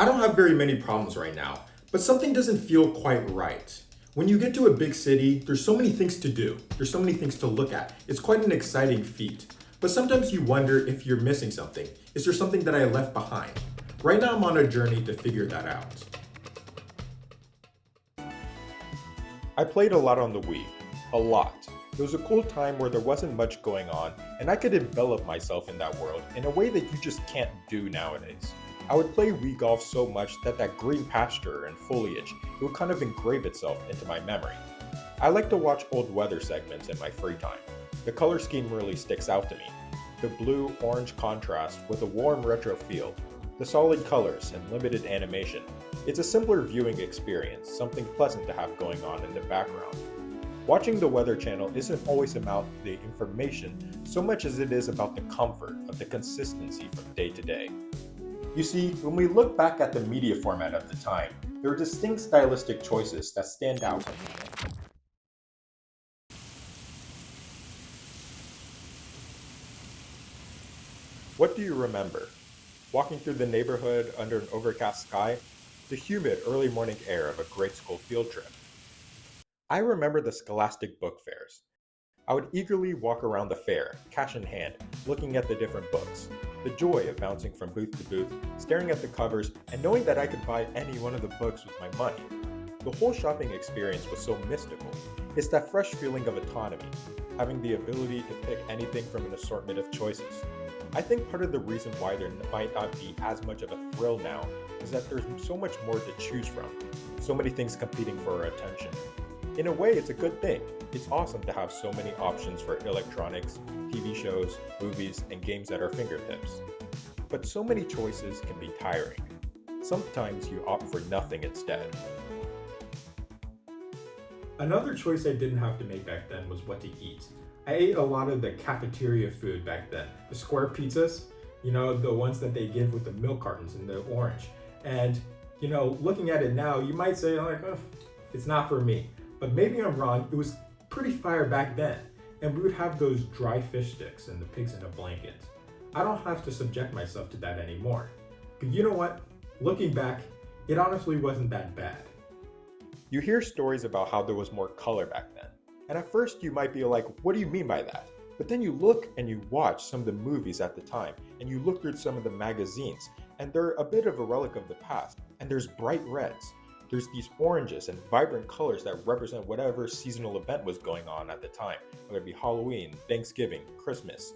I don't have very many problems right now, but something doesn't feel quite right. When you get to a big city, there's so many things to do. There's so many things to look at. It's quite an exciting feat. But sometimes you wonder if you're missing something. Is there something that I left behind? Right now I'm on a journey to figure that out. I played a lot on the Wii. A lot. It was a cool time where there wasn't much going on, and I could envelop myself in that world in a way that you just can't do nowadays. I would play Wii golf so much that green pasture and foliage, it would kind of engrave itself into my memory. I like to watch old weather segments in my free time. The color scheme really sticks out to me. The blue-orange contrast with a warm retro feel, the solid colors and limited animation. It's a simpler viewing experience, something pleasant to have going on in the background. Watching the Weather Channel isn't always about the information so much as it is about the comfort of the consistency from day to day. You see, when we look back at the media format of the time, there are distinct stylistic choices that stand out. What do you remember? Walking through the neighborhood under an overcast sky? The humid early morning air of a grade school field trip? I remember the scholastic book fairs. I would eagerly walk around the fair, cash in hand, looking at the different books. The joy of bouncing from booth to booth, staring at the covers, and knowing that I could buy any one of the books with my money. The whole shopping experience was so mystical. It's that fresh feeling of autonomy, having the ability to pick anything from an assortment of choices. I think part of the reason why there might not be as much of a thrill now is that there's so much more to choose from, so many things competing for our attention. In a way, it's a good thing. It's awesome to have so many options for electronics, TV shows, movies, and games at our fingertips. But so many choices can be tiring. Sometimes you opt for nothing instead. Another choice I didn't have to make back then was what to eat. I ate a lot of the cafeteria food back then. The square pizzas, the ones that they give with the milk cartons and the orange. And, looking at it now, you might say, oh, it's not for me. But maybe I'm wrong, it was pretty fire back then. And we would have those dry fish sticks and the pigs in a blanket. I don't have to subject myself to that anymore. But you know what? Looking back, it honestly wasn't that bad. You hear stories about how there was more color back then. And at first you might be like, what do you mean by that? But then you look and you watch some of the movies at the time, and you look through some of the magazines, and they're a bit of a relic of the past. And there's bright reds. There's these oranges and vibrant colors that represent whatever seasonal event was going on at the time, whether it be Halloween, Thanksgiving, Christmas.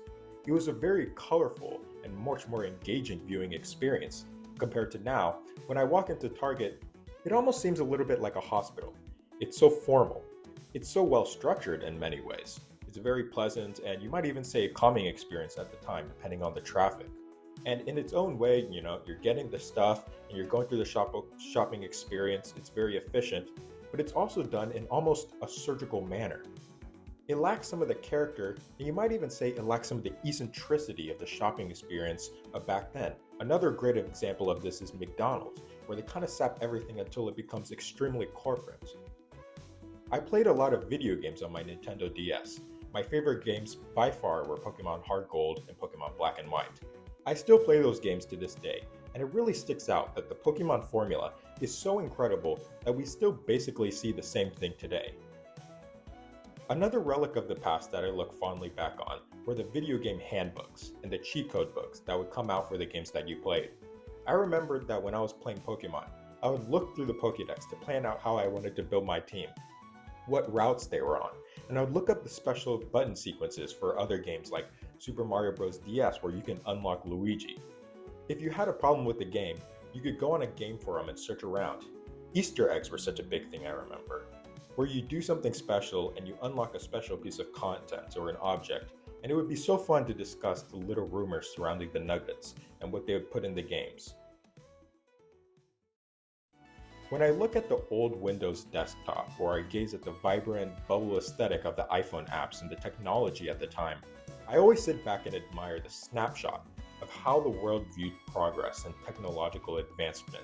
It was a very colorful and much more engaging viewing experience compared to now. When I walk into Target, it almost seems a little bit like a hospital. It's so formal. It's so well structured in many ways. It's very pleasant, and you might even say a calming experience at the time, depending on the traffic. And in its own way, you're getting the stuff and you're going through the shopping experience. It's very efficient, but it's also done in almost a surgical manner. It lacks some of the character, and you might even say it lacks some of the eccentricity of the shopping experience of back then. Another great example of this is McDonald's, where they kind of sap everything until it becomes extremely corporate. I played a lot of video games on my Nintendo DS. My favorite games by far were Pokemon Heart Gold and Pokemon Black and White. I still play those games to this day, and it really sticks out that the Pokemon formula is so incredible that we still basically see the same thing today. Another relic of the past that I look fondly back on were the video game handbooks and the cheat code books that would come out for the games that you played. I remembered that when I was playing Pokemon, I would look through the Pokédex to plan out how I wanted to build my team, what routes they were on, and I would look up the special button sequences for other games like Super Mario Bros. DS, where you can unlock Luigi. If you had a problem with the game, you could go on a game forum and search around. Easter eggs were such a big thing, I remember, where you do something special and you unlock a special piece of content or an object, and it would be so fun to discuss the little rumors surrounding the nuggets and what they would put in the games. When I look at the old Windows desktop, or I gaze at the vibrant, bubble aesthetic of the iPhone apps and the technology at the time, I always sit back and admire the snapshot of how the world viewed progress and technological advancement.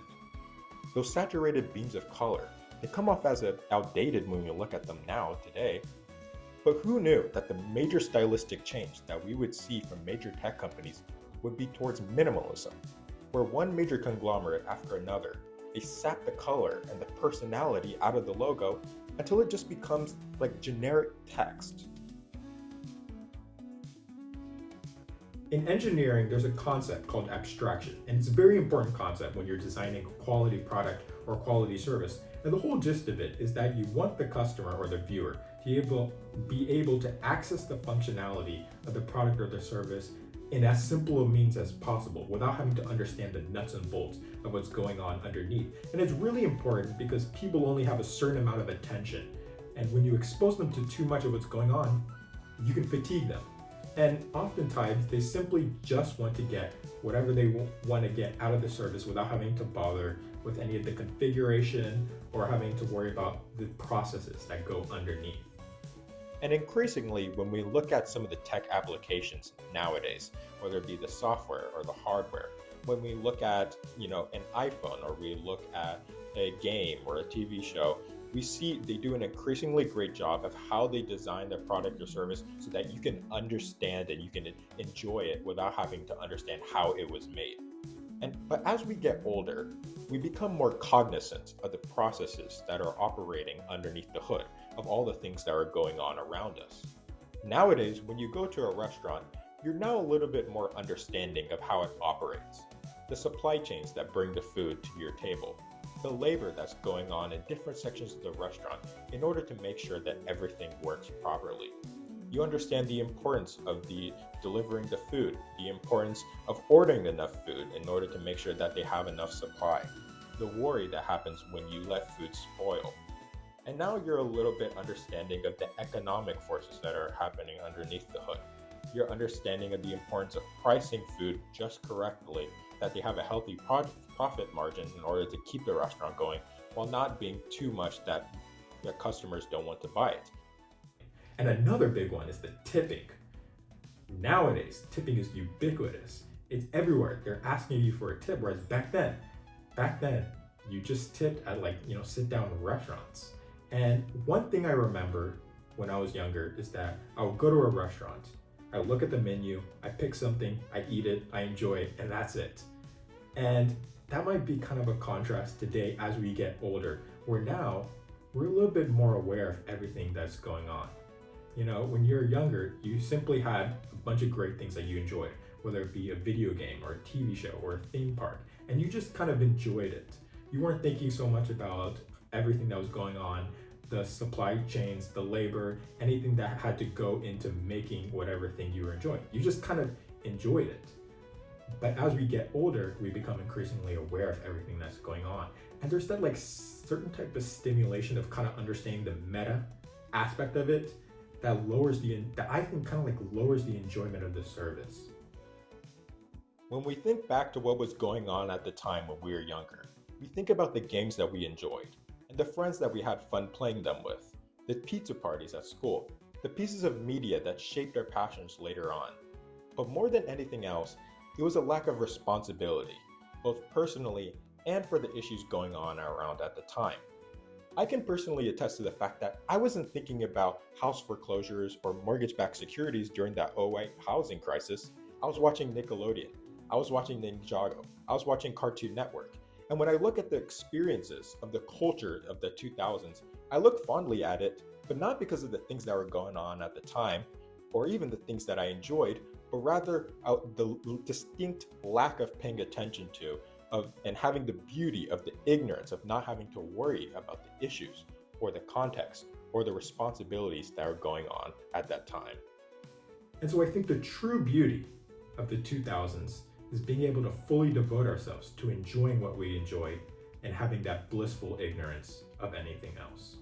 Those saturated beams of color, they come off as outdated when we look at them now, today. But who knew that the major stylistic change that we would see from major tech companies would be towards minimalism? where one major conglomerate after another, they sap the color and the personality out of the logo until it just becomes like generic text. In engineering, there's a concept called abstraction, and it's a very important concept when you're designing a quality product or quality service. And the whole gist of it is that you want the customer or the viewer to be able to access the functionality of the product or the service in as simple a means as possible without having to understand the nuts and bolts of what's going on underneath. And it's really important because people only have a certain amount of attention. And when you expose them to too much of what's going on, you can fatigue them. And oftentimes, they simply just want to get whatever they want to get out of the service without having to bother with any of the configuration or having to worry about the processes that go underneath. And increasingly, when we look at some of the tech applications nowadays, whether it be the software or the hardware, when we look at, an iPhone or we look at a game or a TV show, we see they do an increasingly great job of how they design their product or service so that you can understand and you can enjoy it without having to understand how it was made. But as we get older, we become more cognizant of the processes that are operating underneath the hood of all the things that are going on around us. Nowadays, when you go to a restaurant, you're now a little bit more understanding of how it operates. The supply chains that bring the food to your table, the labor that's going on in different sections of the restaurant in order to make sure that everything works properly. You understand the importance of delivering the food, the importance of ordering enough food in order to make sure that they have enough supply, the worry that happens when you let food spoil. And now you're a little bit understanding of the economic forces that are happening underneath the hood. Your understanding of the importance of pricing food just correctly, that they have a healthy profit margin in order to keep the restaurant going while not being too much that the customers don't want to buy it. And another big one is the tipping. Nowadays, tipping is ubiquitous. It's everywhere. They're asking you for a tip, whereas back then, you just tipped at sit-down restaurants. And one thing I remember when I was younger is that I would go to a restaurant, I would look at the menu, I pick something, I eat it, I enjoy it, and that's it. And that might be kind of a contrast today as we get older, where now we're a little bit more aware of everything that's going on. When you're younger, you simply had a bunch of great things that you enjoyed, whether it be a video game or a TV show or a theme park, and you just kind of enjoyed it. You weren't thinking so much about everything that was going on, the supply chains, the labor, anything that had to go into making whatever thing you were enjoying. You just kind of enjoyed it. But as we get older, we become increasingly aware of everything that's going on. And there's that certain type of stimulation of kind of understanding the meta aspect of it that I think lowers the enjoyment of the service. When we think back to what was going on at the time when we were younger, we think about the games that we enjoyed and the friends that we had fun playing them with, the pizza parties at school, the pieces of media that shaped our passions later on. But more than anything else, it was a lack of responsibility, both personally and for the issues going on around at the time. I can personally attest to the fact that I wasn't thinking about house foreclosures or mortgage-backed securities during that '08 housing crisis. I was watching Nickelodeon. I was watching Ninjago. I was watching Cartoon Network. And when I look at the experiences of the culture of the 2000s, I look fondly at it, but not because of the things that were going on at the time, or even the things that I enjoyed, but rather the distinct lack of paying attention to and having the beauty of the ignorance of not having to worry about the issues or the context or the responsibilities that are going on at that time. And so I think the true beauty of the 2000s is being able to fully devote ourselves to enjoying what we enjoy and having that blissful ignorance of anything else.